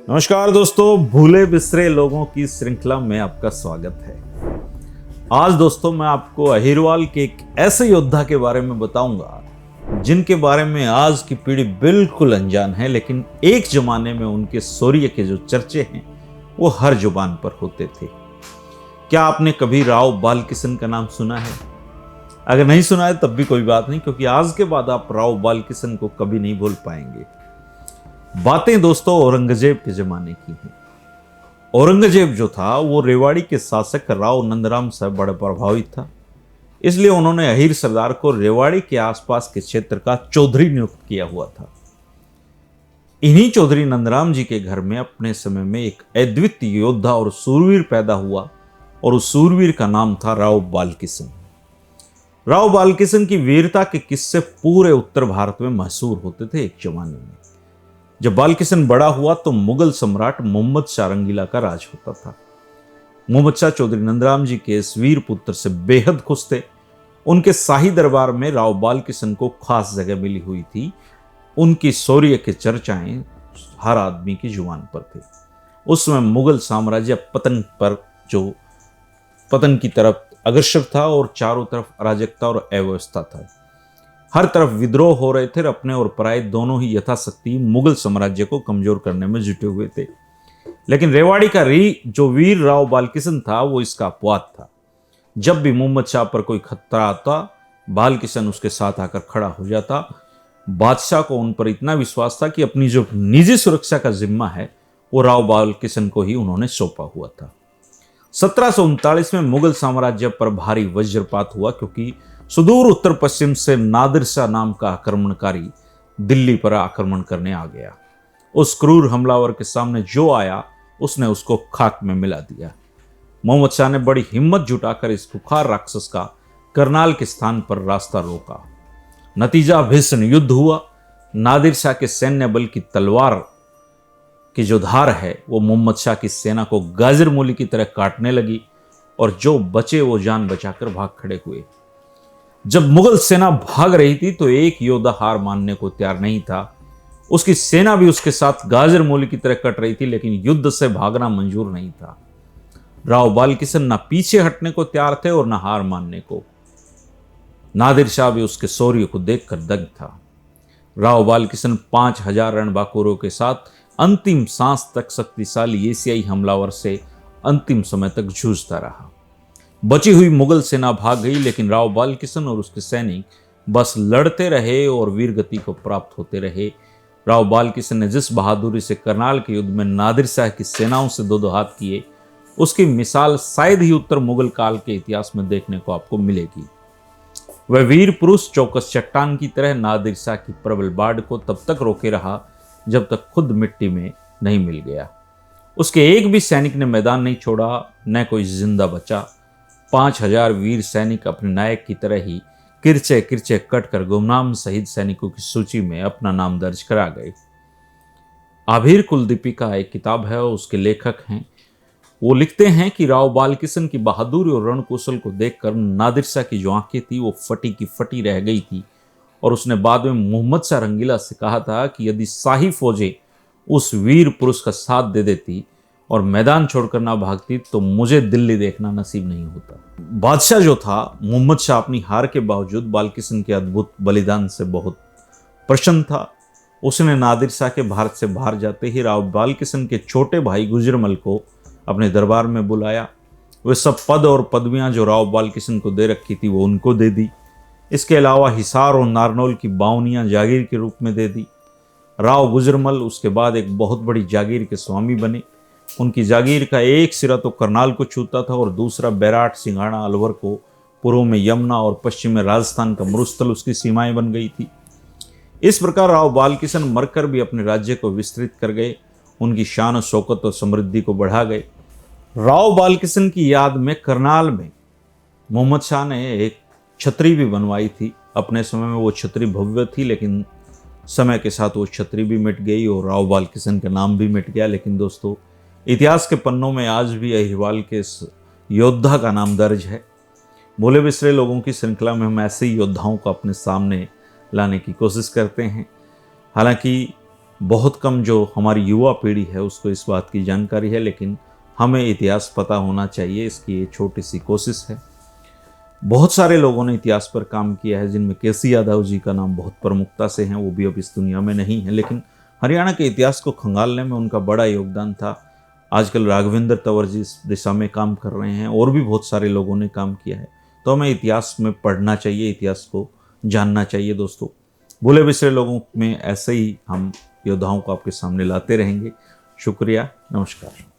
नमस्कार दोस्तों, भूले बिसरे लोगों की श्रृंखला में आपका स्वागत है। आज दोस्तों मैं आपको अहिरवाल के एक ऐसे योद्धा के बारे में बताऊंगा जिनके बारे में आज की पीढ़ी बिल्कुल अनजान है, लेकिन एक जमाने में उनके शौर्य के जो चर्चे हैं वो हर जुबान पर होते थे। क्या आपने कभी राव बालकिशन का नाम सुना है? अगर नहीं सुना है तब भी कोई बात नहीं, क्योंकि आज के बाद आप राव बालकिशन को कभी नहीं भूल पाएंगे। बातें दोस्तों औरंगजेब के जमाने की हैं। औरंगजेब जो था वो रेवाड़ी के शासक राव नंदराम से बड़ा प्रभावित था, इसलिए उन्होंने अहीर सरदार को रेवाड़ी के आसपास के क्षेत्र का चौधरी नियुक्त किया हुआ था। इन्हीं चौधरी नंदराम जी के घर में अपने समय में एक अद्वितीय योद्धा और सूरवीर पैदा हुआ, और उस सूरवीर का नाम था राव बालकिशन। राव बालकिशन की वीरता के किस्से पूरे उत्तर भारत में मशहूर होते थे एक जमाने में। जब बालकिशन बड़ा हुआ तो मुगल सम्राट मोहम्मद शाह रंगीला का राज होता था। मोहम्मद शाह चौधरी नंदराम जी के इस वीर पुत्र से बेहद खुश थे। उनके शाही दरबार में राव बालकिशन को खास जगह मिली हुई थी। उनकी शौर्य के चर्चाएं हर आदमी की जुबान पर थे। उस समय मुगल साम्राज्य पतन की तरफ अग्रसर था और चारों तरफ अराजकता और अव्यवस्था था। हर तरफ विद्रोह हो रहे थे। अपने और पराये दोनों ही यथाशक्ति मुगल साम्राज्य को कमजोर करने में जुटे हुए थे। लेकिन रेवाड़ी का जो वीर राव बालकिशन था वो इसका अपवाद था। जब भी मोहम्मद शाह पर कोई खतरा आता, बालकिशन उसके साथ आकर खड़ा हो जाता। बादशाह को उन पर इतना विश्वास था कि अपनी जो निजी सुरक्षा का जिम्मा है वो राव बालकिशन को ही उन्होंने सौंपा हुआ था। 1739 में मुगल साम्राज्य पर भारी वज्रपात हुआ, क्योंकि सुदूर उत्तर पश्चिम से नादिर शाह नाम का आक्रमणकारी दिल्ली पर आक्रमण करने आ गया। उस क्रूर हमलावर के सामने जो आया उसने उसको खाक में मिला दिया। मोहम्मद शाह ने बड़ी हिम्मत जुटाकर इस खुखार राक्षस का करनाल के स्थान पर रास्ता रोका। नतीजा भीषण युद्ध हुआ। नादिर शाह के सैन्य बल की तलवार की जो धार है वो मोहम्मद शाह की सेना को गाजर मूली की तरह काटने लगी, और जो बचे वो जान बचाकर भाग खड़े हुए। जब मुगल सेना भाग रही थी तो एक योद्धा हार मानने को तैयार नहीं था। उसकी सेना भी उसके साथ गाजर मूली की तरह कट रही थी, लेकिन युद्ध से भागना मंजूर नहीं था। राव बालकिशन ना पीछे हटने को तैयार थे और ना हार मानने को। नादिर शाह भी उसके शौर्य को देखकर दंग था। राव बालकिशन 5000 रणबांकुरों के साथ अंतिम सांस तक शक्तिशाली एशियाई हमलावर से अंतिम समय तक जूझता रहा। बची हुई मुगल सेना भाग गई, लेकिन राव बालकिशन और उसके सैनिक बस लड़ते रहे और वीरगति को प्राप्त होते रहे। राव बालकिशन ने जिस बहादुरी से करनाल के युद्ध में नादिर शाह की सेनाओं से दो हाथ किए, उसकी मिसाल शायद ही उत्तर मुगल काल के इतिहास में देखने को आपको मिलेगी। वह वीर पुरुष चौकस चट्टान की तरह नादिर शाह की प्रबल बाढ़ को तब तक रोके रहा जब तक खुद मिट्टी में नहीं मिल गया। उसके एक भी सैनिक ने मैदान नहीं छोड़ा, न कोई जिंदा बचा। 5000 वीर सैनिक अपने नायक की तरह ही किरचे किरचे कटकर गुमनाम शहीद सैनिकों की सूची में अपना नाम दर्ज करा गए। आभीर कुलदीपिका एक किताब है, उसके लेखक हैं। वो लिखते हैं कि राव बालकिशन की बहादुरी और रणकौशल को देखकर नादिर शाह की जो आंखें थी वो फटी की फटी रह गई थी, और उसने बाद में मोहम्मद शाह रंगीला से कहा था कि यदि शाही फौजें उस वीर पुरुष का साथ दे देती और मैदान छोड़कर ना भागती तो मुझे दिल्ली देखना नसीब नहीं होता। बादशाह जो था मोहम्मद शाह अपनी हार के बावजूद बालकिशन के अद्भुत बलिदान से बहुत प्रसन्न था। उसने नादिर शाह के भारत से बाहर जाते ही राव बालकिशन के छोटे भाई गुजरमल को अपने दरबार में बुलाया। वे सब पद और पदवियां जो राव बालकिशन को दे रखी थी वो उनको दे दी। इसके अलावा हिसार और नारनौल की बावनियां जागीर के रूप में दे दी। राव गुजरमल उसके बाद एक बहुत बड़ी जागीर के स्वामी बने। उनकी जागीर का एक सिरा तो करनाल को छूता था और दूसरा बैराट, सिंघाड़ा, अलवर को, पूर्व में यमुना और पश्चिम में राजस्थान का मरुस्थल उसकी सीमाएं बन गई थी। इस प्रकार राव बालकिशन मरकर भी अपने राज्य को विस्तृत कर गए, उनकी शान, शौकत और समृद्धि को बढ़ा गए। राव बालकिशन की याद में करनाल में मोहम्मद शाह ने एक छतरी भी बनवाई थी। अपने समय में वो छतरी भव्य थी, लेकिन समय के साथ वो छतरी भी मिट गई और राव बालकिशन का नाम भी मिट गया। लेकिन दोस्तों, इतिहास के पन्नों में आज भी अहिरवाल के इस योद्धा का नाम दर्ज है। भूले बिसरे लोगों की श्रृंखला में हम ऐसे ही योद्धाओं को अपने सामने लाने की कोशिश करते हैं। हालांकि बहुत कम जो हमारी युवा पीढ़ी है उसको इस बात की जानकारी है, लेकिन हमें इतिहास पता होना चाहिए, इसकी ये छोटी सी कोशिश है। बहुत सारे लोगों ने इतिहास पर काम किया है, जिनमें केसी यादव जी का नाम बहुत प्रमुखता से है, वो भी अब इस दुनिया में नहीं है, लेकिन हरियाणा के इतिहास को खंगालने में उनका बड़ा योगदान था। आजकल राघवेंद्र तंवर जी इस दिशा में काम कर रहे हैं, और भी बहुत सारे लोगों ने काम किया है। तो हमें इतिहास में पढ़ना चाहिए, इतिहास को जानना चाहिए दोस्तों। भूले बिसरे लोगों में ऐसे ही हम योद्धाओं को आपके सामने लाते रहेंगे। शुक्रिया, नमस्कार।